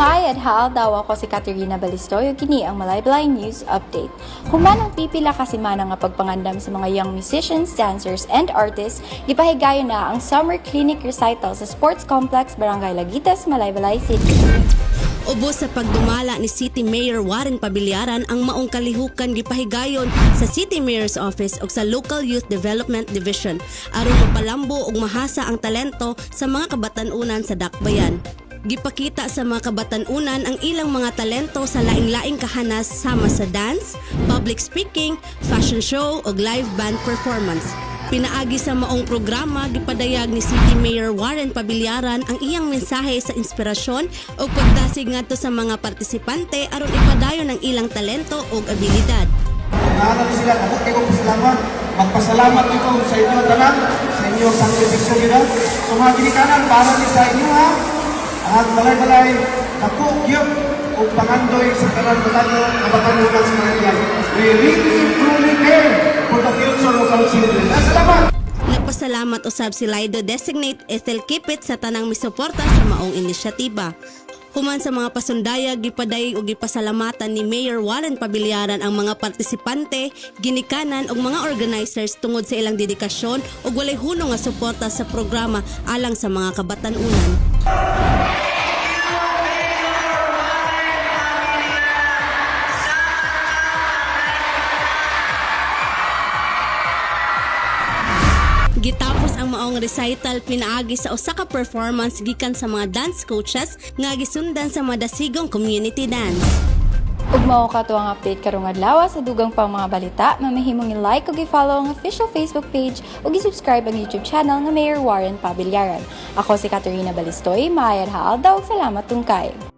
Maayad ha, daw ako si Caterina Balistoy ug kini ang Malaybay News Update. Humanang pipila kasi man nga pagpangandam sa mga young musicians, dancers, and artists, gipahigayon na ang Summer Clinic Recital sa Sports Complex Barangay Laguitas, Malaybay City. Ubos sa pagdumala ni City Mayor Warren Pabiliaran ang maong kalihukan gipahigayon sa City Mayor's Office ug sa Local Youth Development Division aron mapalambo ug mahasa ang talento sa mga kabatan-unan sa Dakbayan. Gipakita sa mga kabatan-unan ang ilang mga talento sa laing-laing kahanas sama sa dance, public speaking, fashion show ug live band performance. Pinaagi sa maong programa, gipadayag ni City Mayor Warren Pabiliaran ang iyang mensahe sa inspirasyon o pagdasig ngadto sa mga partisipante aron ipadayon ang ilang talento o abilidad. Naanan sila, ako kayo pasalamat. Magpasalamat ito sa inyo tanan, sa inyo sakripisyo nila. So mga ginikanan, para ni sa inyo ha, ang balay-balay, nakukyok o pangandoy sa kanan-kanan na makanunan sa mga iyan. We really truly care for the future of our children. Salamat! Nagpasalamat usab si Lido Designate Ethel Kipit sa tanang misuporta sa maong inisyatiba. Human sa mga pasundayag, gipaday ug gipasalamatan ni Mayor Warren Pabiliaran ang mga partisipante, ginikanan ug mga organizers tungod sa ilang dedikasyon ug walay hunong nga suporta sa programa alang sa mga kabatan-unan. Gitapos ang maong recital, pinaagi sa usa ka performance gikan sa mga dance coaches nga gisundan sa madasigong community dance. Ug mao kato ang update karong adlaw sa dugang pang mga balita, mamahimong i-like ug i-follow ang official Facebook page ug i-subscribe ang YouTube channel nga Mayor Warren Pabiliaran. Ako si Caterina Balistoy, maayad ha, daw salamat tungkay.